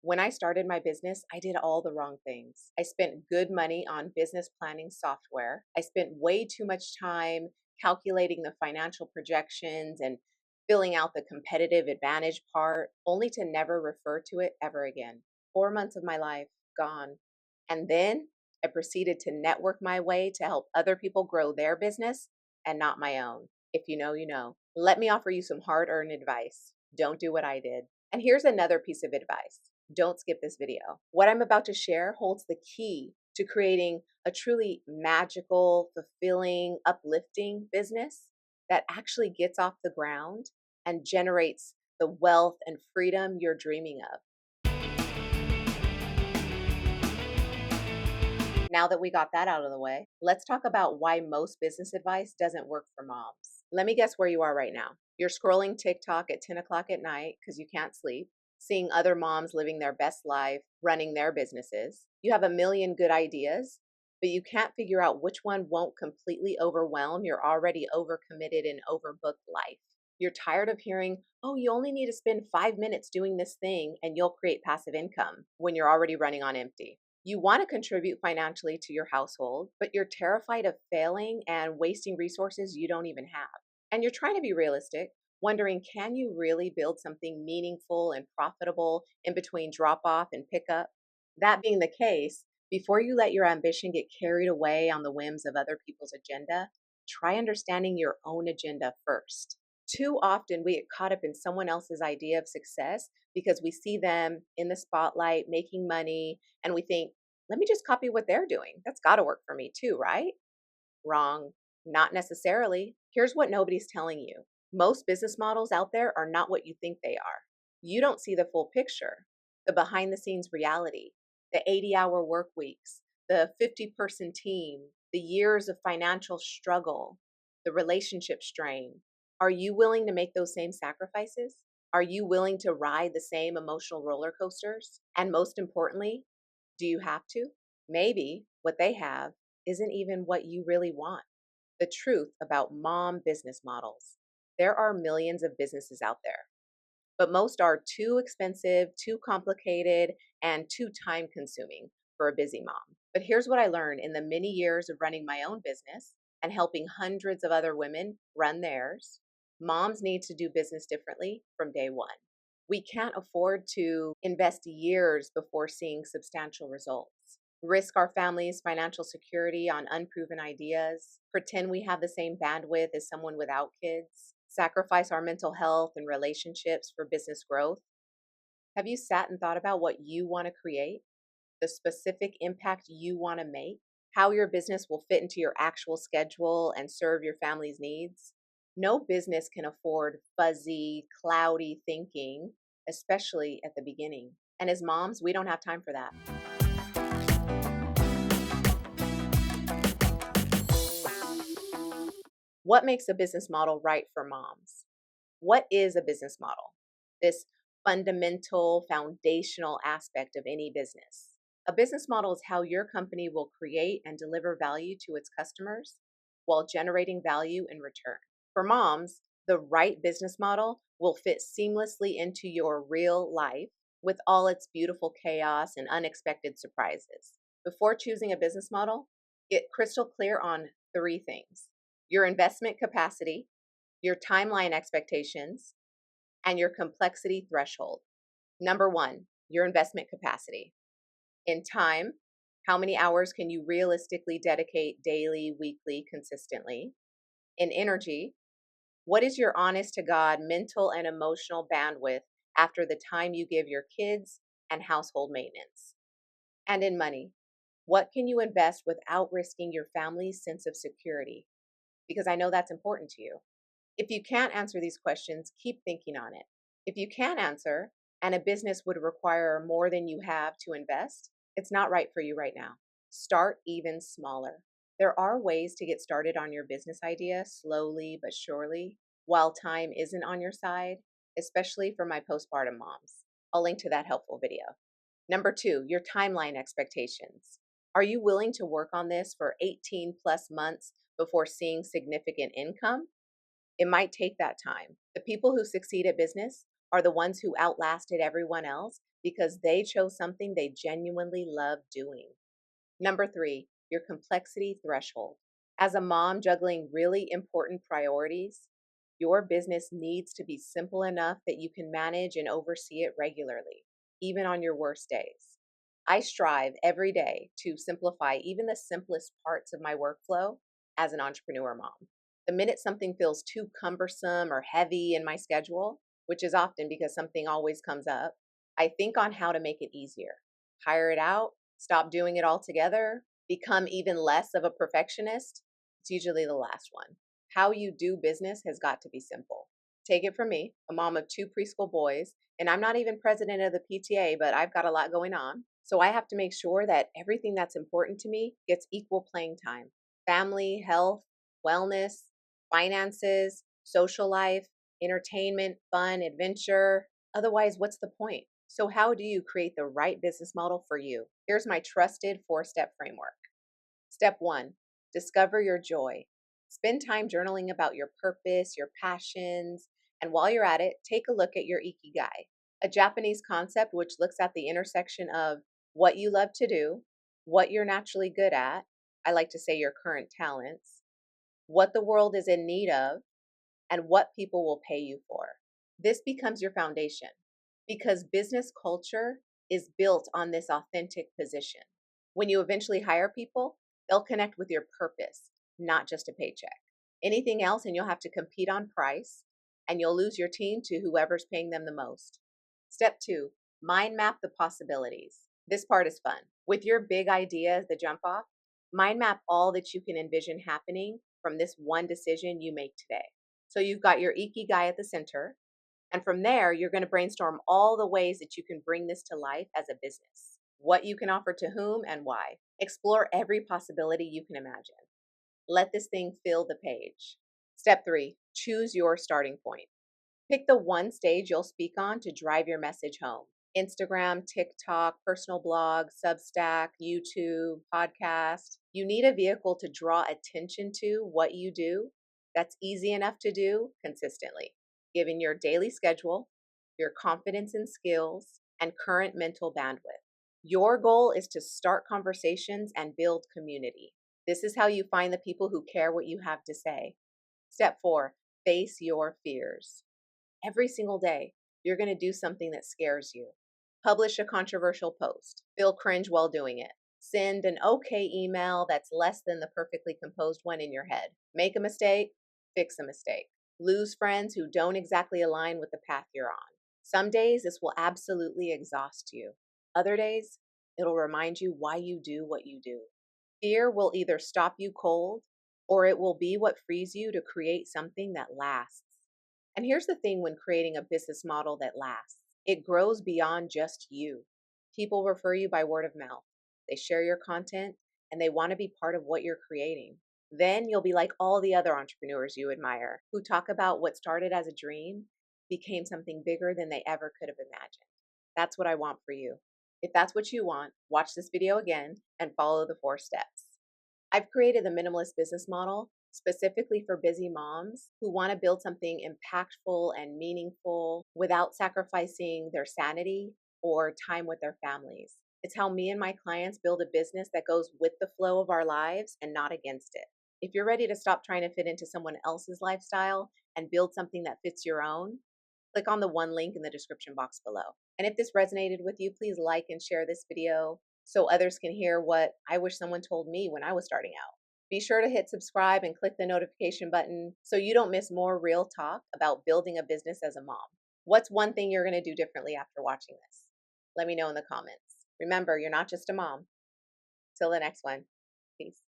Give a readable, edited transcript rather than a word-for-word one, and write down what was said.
When I started my business, I did all the wrong things. I spent good money on business planning software. I spent way too much time calculating the financial projections and filling out the competitive advantage part, only to never refer to it ever again. 4 months of my life gone. And then I proceeded to network my way to help other people grow their business and not my own. If you know, you know. Let me offer you some hard earned advice. Don't do what I did. And here's another piece of advice. Don't skip this video. What I'm about to share holds the key to creating a truly magical, fulfilling, uplifting business that actually gets off the ground and generates the wealth and freedom you're dreaming of. Now that we got that out of the way, let's talk about why most business advice doesn't work for moms. Let me guess where you are right now. You're scrolling TikTok at 10 o'clock at night because you can't sleep, seeing other moms living their best life, running their businesses. You have a million good ideas, but you can't figure out which one won't completely overwhelm your already overcommitted and overbooked life. You're tired of hearing, oh, you only need to spend 5 minutes doing this thing and you'll create passive income when you're already running on empty. You want to contribute financially to your household, but you're terrified of failing and wasting resources you don't even have. And you're trying to be realistic, wondering, can you really build something meaningful and profitable in between drop off and pickup? That being the case, before you let your ambition get carried away on the whims of other people's agenda, try understanding your own agenda first. Too often we get caught up in someone else's idea of success because we see them in the spotlight making money and we think, let me just copy what they're doing. That's got to work for me too, right? Wrong. Not necessarily. Here's what nobody's telling you. Most business models out there are not what you think they are. You don't see the full picture, the behind the scenes reality, the 80-hour work weeks, the 50-person team, the years of financial struggle, the relationship strain. Are you willing to make those same sacrifices? Are you willing to ride the same emotional roller coasters? And most importantly, do you have to? Maybe what they have isn't even what you really want. The truth about mom business models. There are millions of businesses out there, but most are too expensive, too complicated, and too time consuming for a busy mom. But here's what I learned in the many years of running my own business and helping hundreds of other women run theirs. Moms need to do business differently from day one. We can't afford to invest years before seeing substantial results, risk our family's financial security on unproven ideas, pretend we have the same bandwidth as someone without kids, sacrifice our mental health and relationships for business growth. Have you sat and thought about what you want to create, the specific impact you want to make, how your business will fit into your actual schedule and serve your family's needs? No business can afford fuzzy, cloudy thinking, especially at the beginning. And as moms, we don't have time for that. What makes a business model right for moms? What is a business model? This fundamental, foundational aspect of any business. A business model is how your company will create and deliver value to its customers while generating value in return. For moms, the right business model will fit seamlessly into your real life with all its beautiful chaos and unexpected surprises. Before choosing a business model, get crystal clear on three things: your investment capacity, your timeline expectations, and your complexity threshold. Number one, your investment capacity. In time, how many hours can you realistically dedicate daily, weekly, consistently? In energy, what is your honest to God mental and emotional bandwidth after the time you give your kids and household maintenance? And in money, what can you invest without risking your family's sense of security? Because I know that's important to you. If you can't answer these questions, keep thinking on it. If you can answer, and a business would require more than you have to invest, it's not right for you right now. Start even smaller. There are ways to get started on your business idea slowly but surely while time isn't on your side, especially for my postpartum moms. I'll link to that helpful video. Number two, your timeline expectations. Are you willing to work on this for 18 plus months before seeing significant income? It might take that time. The people who succeed at business are the ones who outlasted everyone else because they chose something they genuinely love doing. Number three, your complexity threshold. As a mom juggling really important priorities, your business needs to be simple enough that you can manage and oversee it regularly, even on your worst days. I strive every day to simplify even the simplest parts of my workflow as an entrepreneur mom. The minute something feels too cumbersome or heavy in my schedule, which is often because something always comes up, I think on how to make it easier. Hire it out, stop doing it altogether, become even less of a perfectionist. It's usually the last one. How you do business has got to be simple. Take it from me, a mom of two preschool boys, and I'm not even president of the PTA, but I've got a lot going on. So I have to make sure that everything that's important to me gets equal playing time. Family, health, wellness, finances, social life, entertainment, fun, adventure. Otherwise, what's the point? So, how do you create the right business model for you? Here's my trusted 4-step framework. Step one, discover your joy. Spend time journaling about your purpose, your passions, and while you're at it, take a look at your ikigai, a Japanese concept which looks at the intersection of what you love to do, what you're naturally good at, I like to say your current talents, what the world is in need of, and what people will pay you for. This becomes your foundation because business culture is built on this authentic position. When you eventually hire people, they'll connect with your purpose, not just a paycheck. Anything else, and you'll have to compete on price, and you'll lose your team to whoever's paying them the most. Step two, mind map the possibilities. This part is fun. With your big idea as the jump off, mind map all that you can envision happening from this one decision you make today. So you've got your ikigai at the center, and from there, you're going to brainstorm all the ways that you can bring this to life as a business, what you can offer to whom and why. Explore every possibility you can imagine. Let this thing fill the page. Step three, choose your starting point. Pick the one stage you'll speak on to drive your message home. Instagram, TikTok, personal blog, Substack, YouTube, podcast. You need a vehicle to draw attention to what you do that's easy enough to do consistently, given your daily schedule, your confidence and skills, and current mental bandwidth. Your goal is to start conversations and build community. This is how you find the people who care what you have to say. Step four, face your fears. Every single day, you're going to do something that scares you. Publish a controversial post. Feel cringe while doing it. Send an okay email that's less than the perfectly composed one in your head. Make a mistake, fix a mistake. Lose friends who don't exactly align with the path you're on. Some days this will absolutely exhaust you. Other days, it'll remind you why you do what you do. Fear will either stop you cold or it will be what frees you to create something that lasts. And here's the thing when creating a business model that lasts, it grows beyond just you. People refer you by word of mouth. They share your content and they want to be part of what you're creating. Then you'll be like all the other entrepreneurs you admire who talk about what started as a dream became something bigger than they ever could have imagined. That's what I want for you. If that's what you want, watch this video again and follow the 4 steps. I've created the minimalist business model specifically for busy moms who want to build something impactful and meaningful without sacrificing their sanity or time with their families. It's how me and my clients build a business that goes with the flow of our lives and not against it. If you're ready to stop trying to fit into someone else's lifestyle and build something that fits your own, click on the one link in the description box below. And if this resonated with you, please like and share this video so others can hear what I wish someone told me when I was starting out. Be sure to hit subscribe and click the notification button so you don't miss more real talk about building a business as a mom. What's one thing you're going to do differently after watching this? Let me know in the comments. Remember, you're not just a mom. Till the next one. Peace.